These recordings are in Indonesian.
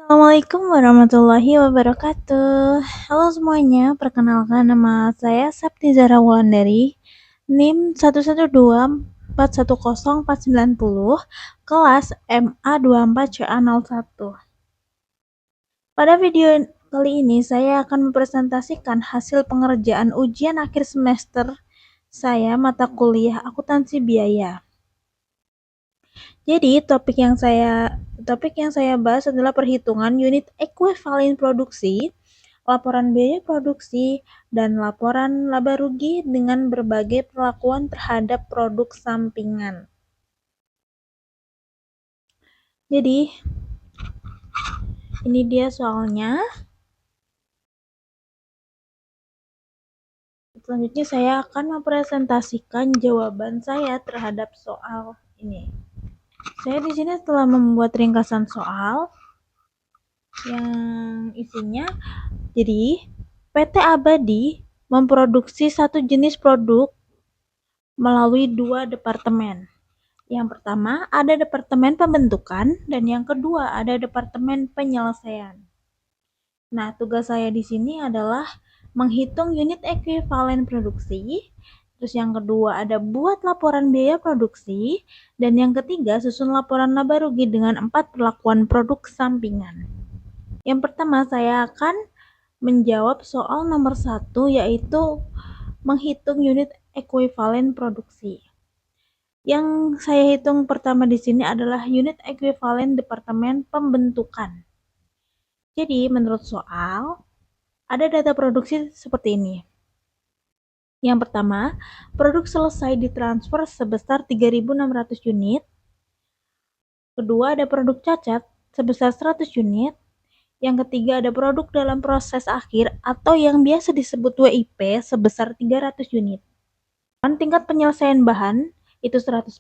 Assalamualaikum warahmatullahi wabarakatuh. Halo semuanya, perkenalkan nama saya Septi Zara Wulandari, NIM 112410490, kelas MA24CA01. Pada video kali ini saya akan mempresentasikan hasil pengerjaan ujian akhir semester saya mata kuliah akuntansi biaya. Jadi topik yang saya bahas adalah perhitungan unit ekuivalen produksi, laporan biaya produksi, dan laporan laba rugi dengan berbagai perlakuan terhadap produk sampingan. Jadi ini dia soalnya. Selanjutnya saya akan mempresentasikan jawaban saya terhadap soal ini. Saya di sini telah membuat ringkasan soal yang isinya, jadi PT Abadi memproduksi satu jenis produk melalui dua departemen. Yang pertama ada departemen pembentukan dan yang kedua ada departemen penyelesaian. Nah, tugas saya di sini adalah menghitung unit ekuivalen produksi. Terus yang kedua ada buat laporan biaya produksi, dan yang ketiga susun laporan laba rugi dengan 4 perlakuan produk sampingan. Yang pertama saya akan menjawab soal nomor 1, yaitu menghitung unit ekuivalen produksi. Yang saya hitung pertama di sini adalah unit ekuivalen departemen pembentukan. Jadi menurut soal ada data produksi seperti ini. Yang pertama, produk selesai ditransfer sebesar 3.600 unit. Kedua, ada produk cacat sebesar 100 unit. Yang ketiga, ada produk dalam proses akhir atau yang biasa disebut WIP sebesar 300 unit. Tingkat penyelesaian bahan itu 100%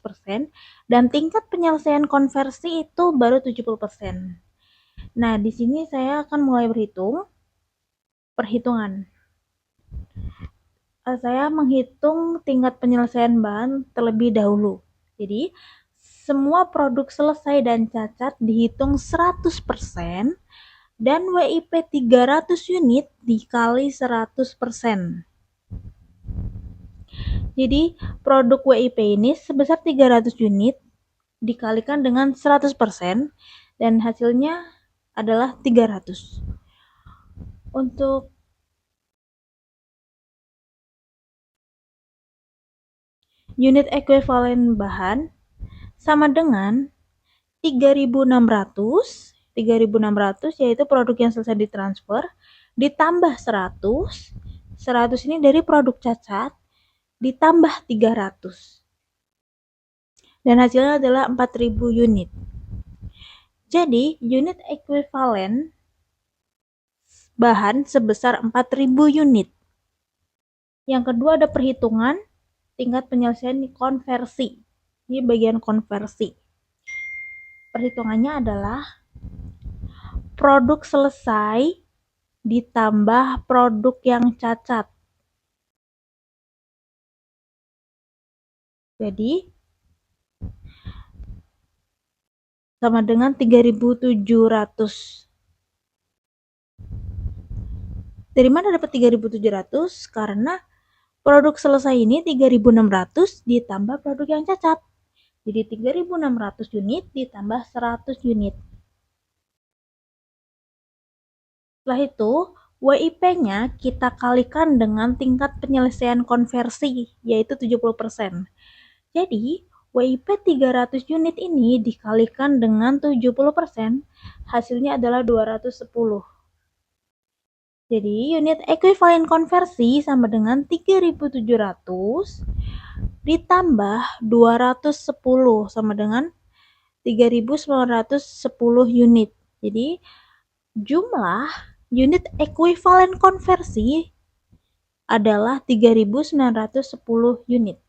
dan tingkat penyelesaian konversi itu baru 70%. Nah, di sini saya akan mulai perhitungan. Saya menghitung tingkat penyelesaian bahan terlebih dahulu. Jadi, semua produk selesai dan cacat dihitung 100% dan WIP 300 unit dikali 100%. Jadi, produk WIP ini sebesar 300 unit dikalikan dengan 100% dan hasilnya adalah 300. Untuk unit ekuivalen bahan sama dengan 3.600 yaitu produk yang selesai ditransfer ditambah 100 ini dari produk cacat ditambah 300 dan hasilnya adalah 4.000 unit. Jadi unit ekuivalen bahan sebesar 4.000 unit. Yang kedua ada perhitungan tingkat penyelesaian konversi. Ini bagian konversi. Perhitungannya adalah produk selesai ditambah produk yang cacat. Jadi sama dengan 3.700. Dari mana dapat 3.700? Karena produk selesai ini 3.600 ditambah produk yang cacat. Jadi 3.600 unit ditambah 100 unit. Setelah itu, WIP-nya kita kalikan dengan tingkat penyelesaian konversi, yaitu 70%. Jadi, WIP 300 unit ini dikalikan dengan 70%, hasilnya adalah 210. Jadi, unit ekuivalen konversi sama dengan 3.700 ditambah 210 sama dengan 3.910 unit. Jadi, jumlah unit ekuivalen konversi adalah 3.910 unit.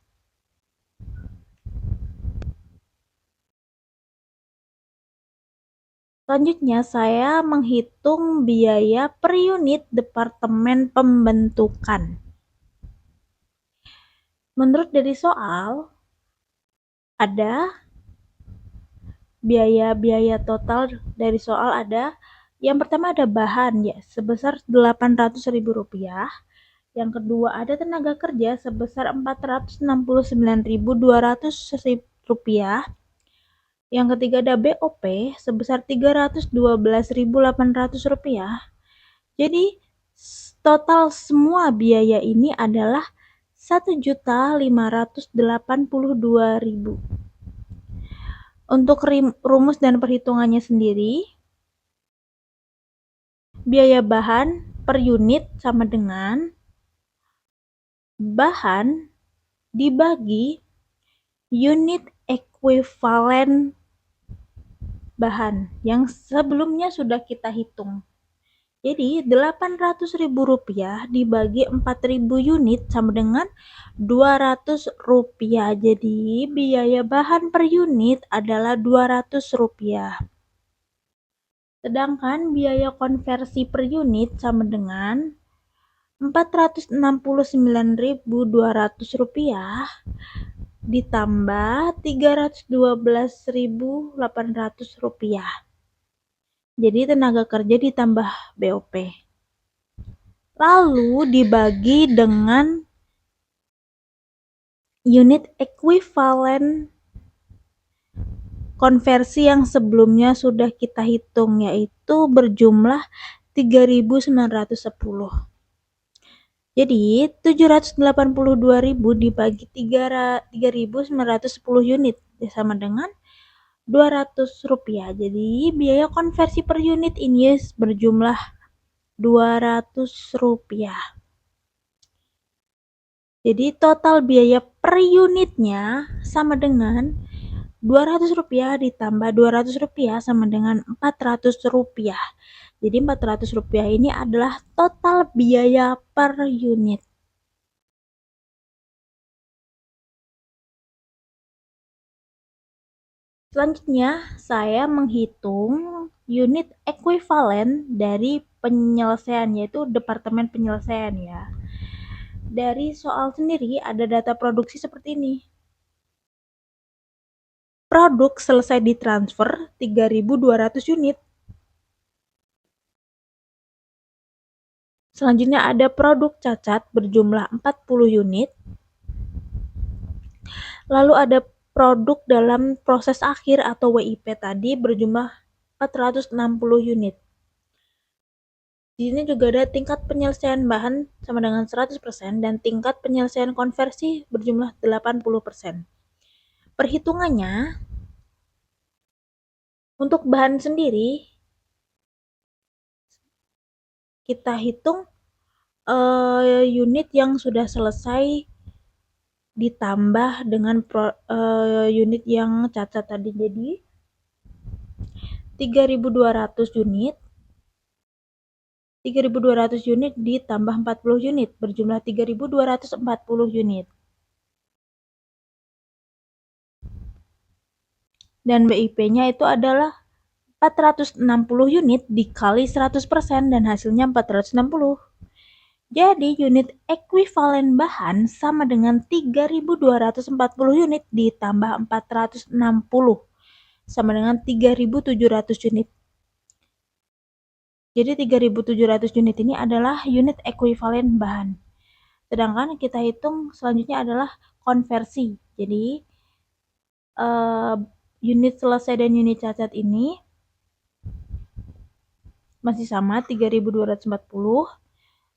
Selanjutnya saya menghitung biaya per unit departemen pembentukan. Menurut dari soal ada biaya total dari soal ada Yang pertama ada bahan ya sebesar Rp800.000. Yang kedua ada tenaga kerja sebesar Rp469.200. Yang ketiga ada BOP sebesar Rp312.800. Jadi total semua biaya ini adalah Rp1.582.000. Untuk rumus dan perhitungannya sendiri, biaya bahan per unit sama dengan bahan dibagi unit ekuivalen bahan yang sebelumnya sudah kita hitung. Jadi Rp800.000 dibagi 4.000 unit sama dengan Rp200. Jadi biaya bahan per unit adalah Rp200. Sedangkan biaya konversi per unit sama dengan Rp469.200 ditambah Rp312.800. Jadi tenaga kerja ditambah BOP. Lalu dibagi dengan unit ekuivalen konversi yang sebelumnya sudah kita hitung, yaitu berjumlah 3.910. Jadi 782.000 dibagi 3.910 unit sama dengan Rp200. Jadi biaya konversi per unit ini berjumlah Rp200. Jadi total biaya per unitnya sama dengan Rp200 ditambah Rp200 sama dengan Rp400. Jadi Rp400 ini adalah total biaya per unit. Selanjutnya, saya menghitung unit ekuivalen dari penyelesaian, yaitu departemen penyelesaian ya. Dari soal sendiri ada data produksi seperti ini. Produk selesai ditransfer 3.200 unit. Selanjutnya ada produk cacat berjumlah 40 unit. Lalu ada produk dalam proses akhir atau WIP tadi berjumlah 460 unit. Di sini juga ada tingkat penyelesaian bahan sama dengan 100% dan tingkat penyelesaian konversi berjumlah 80%. Perhitungannya, untuk bahan sendiri, kita hitung unit yang sudah selesai ditambah dengan unit yang cacat tadi. Jadi 3.200 unit 3.200 unit ditambah 40 unit berjumlah 3.240 unit. Dan BIP-nya itu adalah 460 unit dikali 100% dan hasilnya 460. Jadi unit ekuivalen bahan sama dengan 3.240 unit ditambah 460 sama dengan 3.700 unit. Jadi 3.700 unit ini adalah unit ekuivalen bahan. Sedangkan kita hitung selanjutnya adalah konversi. Jadi unit selesai dan unit cacat ini masih sama 3.240,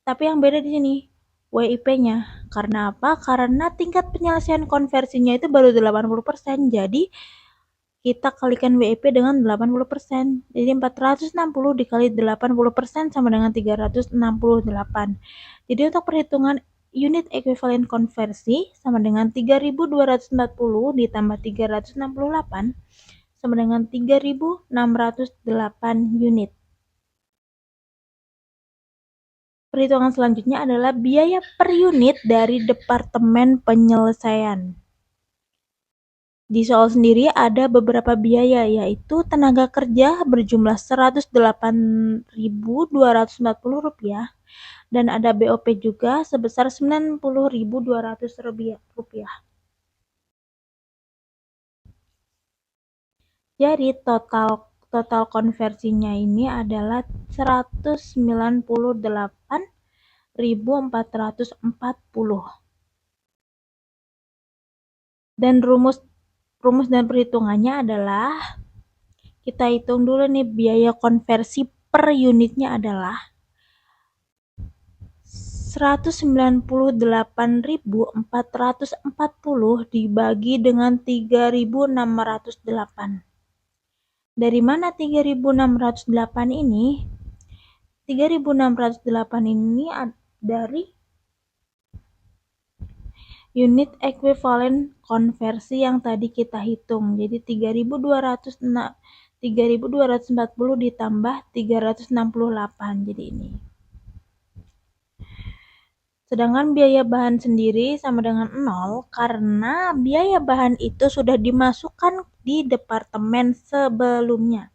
tapi yang beda di sini WIP-nya. Karena apa? Karena tingkat penyelesaian konversinya itu baru 80%. Jadi kita kalikan WIP dengan 80%. Jadi 460 dikali 80% sama dengan 368. Jadi untuk perhitungan unit ekuivalen konversi sama dengan 3.240 ditambah 368 sama dengan 3.608 unit. Perhitungan selanjutnya adalah biaya per unit dari departemen penyelesaian. Di soal sendiri ada beberapa biaya, yaitu tenaga kerja berjumlah Rp108.240 dan ada BOP juga sebesar Rp90.200. Jadi total konversinya ini adalah 198.440. Dan rumus dan perhitungannya adalah, kita hitung dulu nih, biaya konversi per unitnya adalah 198.440 dibagi dengan 3.608. Dari mana 3.608 ini? 3.608 ini dari unit ekuivalen konversi yang tadi kita hitung. Jadi 3.240 ditambah 368. Jadi ini. Sedangkan biaya bahan sendiri sama dengan 0 karena biaya bahan itu sudah dimasukkan di departemen sebelumnya.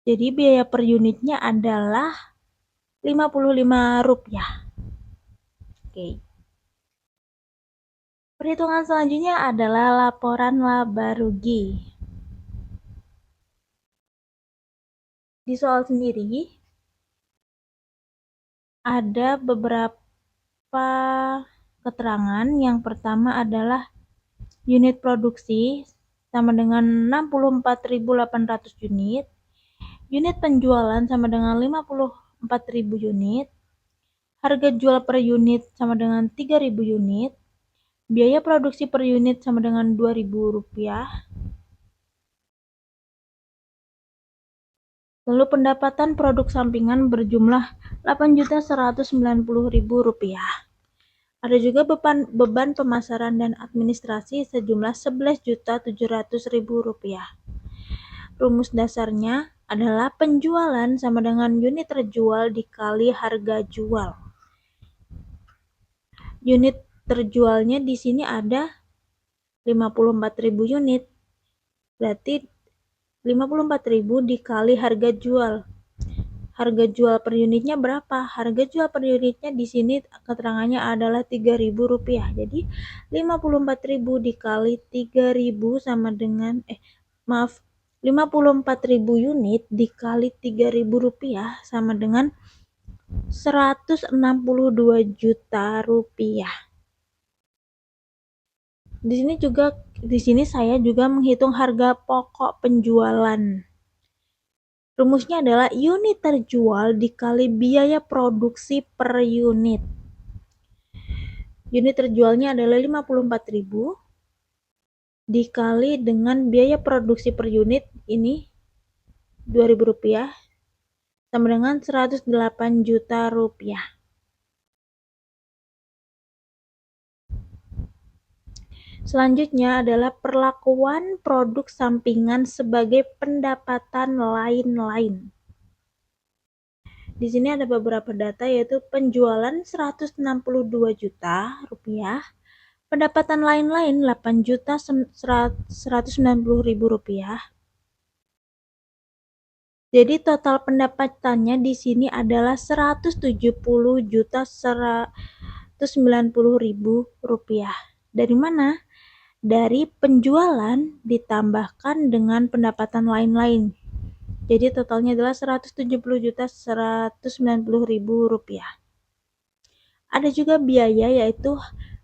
Jadi biaya per unitnya adalah Rp55. Oke. Perhitungan selanjutnya adalah laporan laba rugi. Di soal sendiri ada beberapa keterangan. Yang pertama adalah unit produksi sama dengan 64.800 unit. Unit penjualan sama dengan 54.000 unit. Harga jual per unit sama dengan 3.000 unit. Biaya produksi per unit sama dengan Rp2.000. Lalu pendapatan produk sampingan berjumlah Rp8.190.000. Ada juga beban pemasaran dan administrasi sejumlah Rp11.700.000. Rumus dasarnya adalah penjualan sama dengan unit terjual dikali harga jual. Unit terjualnya di sini ada 54.000 unit. Berarti 54.000 dikali harga jual. Harga jual per unitnya berapa? Harga jual per unitnya di sini keterangannya adalah Rp3.000. Jadi 54.000 dikali 3.000 sama dengan 54.000 unit dikali Rp3.000 sama dengan Rp162 juta. Di sini saya juga menghitung harga pokok penjualan. Rumusnya adalah unit terjual dikali biaya produksi per unit. Unit terjualnya adalah 54.000 dikali dengan biaya produksi per unit ini Rp2.000 sama dengan Rp108 juta. Selanjutnya adalah perlakuan produk sampingan sebagai pendapatan lain-lain. Di sini ada beberapa data, yaitu penjualan Rp162 juta, pendapatan lain-lain Rp8.190.000. Jadi total pendapatannya di sini adalah Rp170.190.000. Dari mana? Dari penjualan ditambahkan dengan pendapatan lain-lain. Jadi totalnya adalah Rp170.190.000. Ada juga biaya, yaitu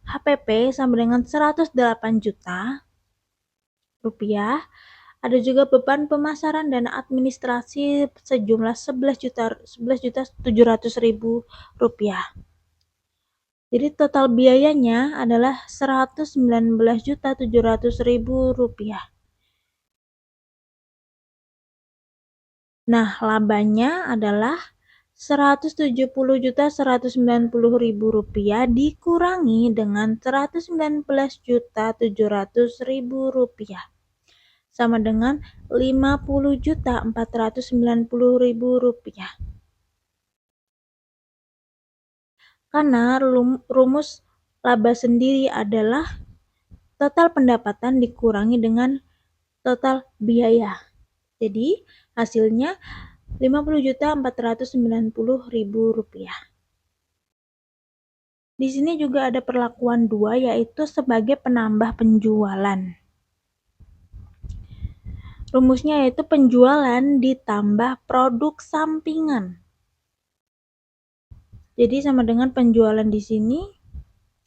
HPP sama dengan Rp108 juta. Ada juga beban pemasaran dan administrasi sejumlah Rp11.700.000. Jadi total biayanya adalah Rp119.700.000. Nah, labanya adalah Rp170.190.000 dikurangi dengan Rp119.700.000 sama dengan Rp50.490.000. Karena rumus laba sendiri adalah total pendapatan dikurangi dengan total biaya. Jadi hasilnya Rp50.490.000. Di sini juga ada perlakuan 2, yaitu sebagai penambah penjualan. Rumusnya yaitu penjualan ditambah produk sampingan. Jadi sama dengan penjualan di sini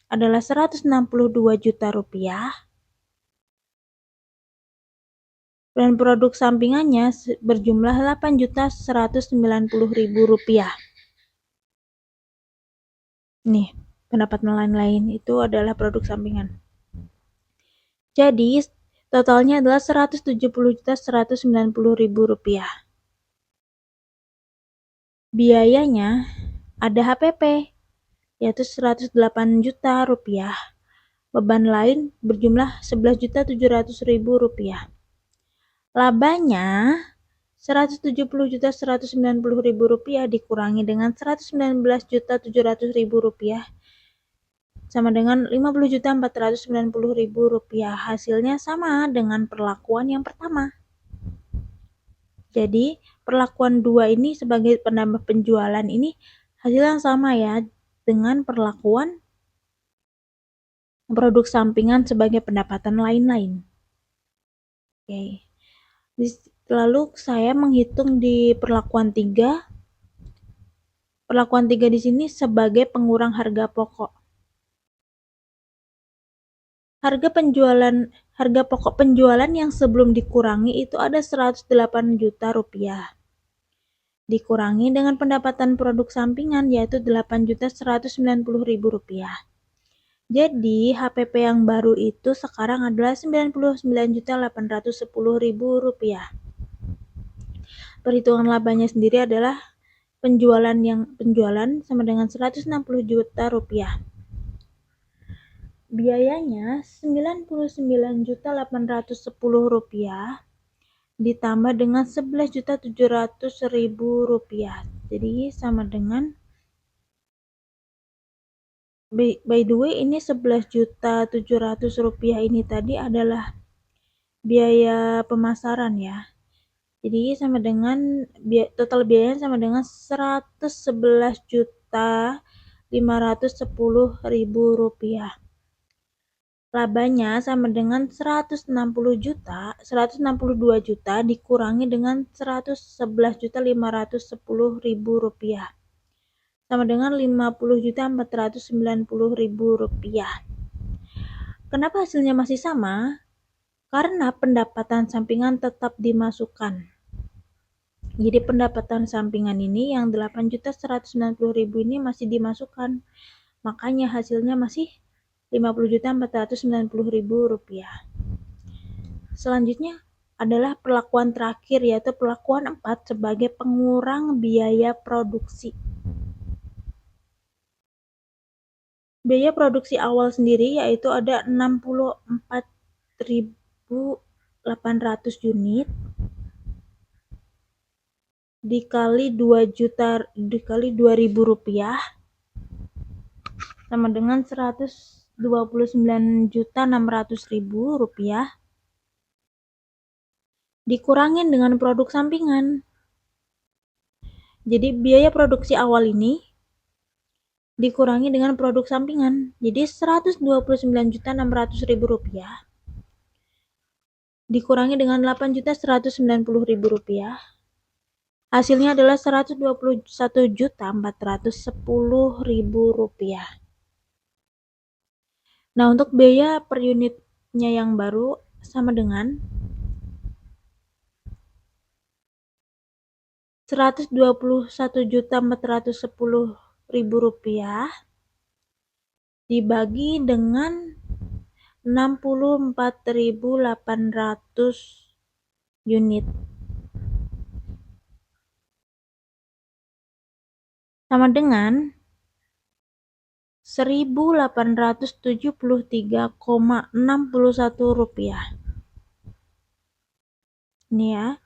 adalah 162 juta rupiah. Dan produk sampingannya berjumlah 8.190.000 rupiah. Nih, pendapatan lain-lain itu adalah produk sampingan. Jadi, totalnya adalah 170.190.000 rupiah. Biayanya ada HPP, yaitu 108 juta rupiah. Beban lain berjumlah 11.700.000 rupiah. Labanya 170.190.000 rupiah dikurangi dengan 119.700.000 rupiah sama dengan 50.490.000 rupiah. Hasilnya sama dengan perlakuan yang pertama. Jadi perlakuan 2 ini sebagai penambah penjualan ini hasil yang sama ya dengan perlakuan produk sampingan sebagai pendapatan lain-lain. Oke. Lalu saya menghitung di perlakuan 3. Perlakuan 3 di sini sebagai pengurang harga pokok. Harga pokok penjualan yang sebelum dikurangi itu ada 108 juta rupiah. Dikurangi dengan pendapatan produk sampingan yaitu 8.190.000 rupiah. Jadi HPP yang baru itu sekarang adalah 99.810.000 rupiah. Perhitungan labanya sendiri adalah penjualan sama dengan 160 juta rupiah. Biayanya 99.810 rupiah ditambah dengan 11.700.000 rupiah. Jadi sama dengan by the way ini 11.700.000 rupiah ini tadi adalah biaya pemasaran ya. Jadi sama dengan total biayanya sama dengan 111.510.000 rupiah. Labanya sama dengan 162 juta dikurangi dengan 111.510.000 rupiah. Sama dengan 50.490.000 rupiah. Kenapa hasilnya masih sama? Karena pendapatan sampingan tetap dimasukkan. Jadi pendapatan sampingan ini yang 8.190.000 ini masih dimasukkan. Makanya hasilnya masih 50.490.000 rupiah. Selanjutnya adalah perlakuan terakhir yaitu perlakuan 4 sebagai pengurang biaya produksi. Biaya produksi awal sendiri yaitu ada 64.800 unit dikali 2.000 rupiah sama dengan 129.600.000 rupiah dikurangin dengan produk sampingan. Jadi biaya produksi awal ini dikurangi dengan produk sampingan. Jadi 129.600.000 rupiah dikurangi dengan 8.190.000 rupiah. Hasilnya adalah 121.410.000 rupiah. Nah, untuk biaya per unitnya yang baru sama dengan 121.410.000 rupiah dibagi dengan 64.800 unit sama dengan 1.873,61 rupiah. Ini ya.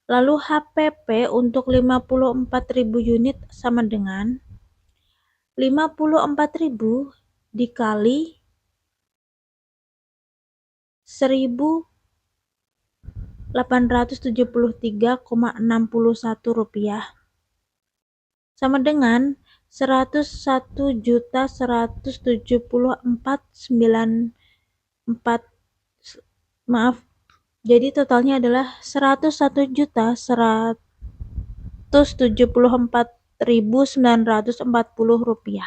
Lalu HPP untuk 54.000 unit sama dengan 54.000 dikali 1.873,61 rupiah sama dengan 101.174.94 maaf Jadi totalnya adalah Rp101.174.940.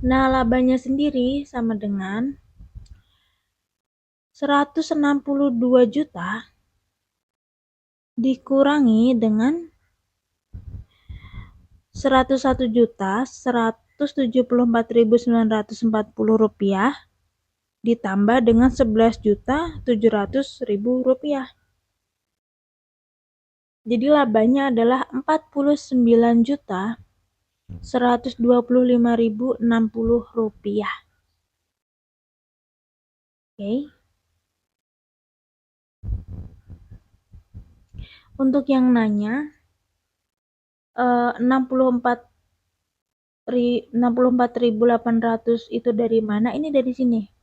Nah, labanya sendiri sama dengan 162 juta dikurangi dengan 101.174.940 rupiah ditambah dengan 11.700.000 rupiah. Jadi labanya adalah 49.125.060 rupiah. Oke. Untuk yang nanya 64.800 itu dari mana? Ini dari sini.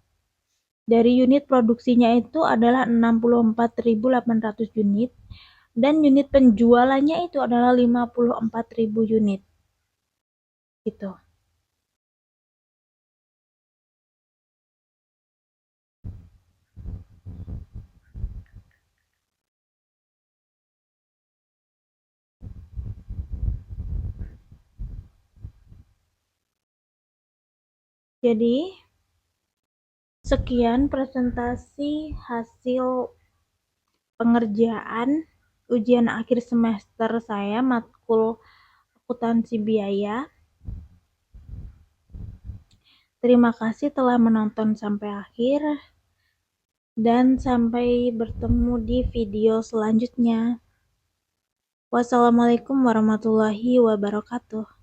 Dari unit produksinya itu adalah 64.800 unit dan unit penjualannya itu adalah 54.000 unit. Gitu. Jadi sekian presentasi hasil pengerjaan ujian akhir semester saya matkul akuntansi biaya. Terima kasih telah menonton sampai akhir dan sampai bertemu di video selanjutnya. Wassalamualaikum warahmatullahi wabarakatuh.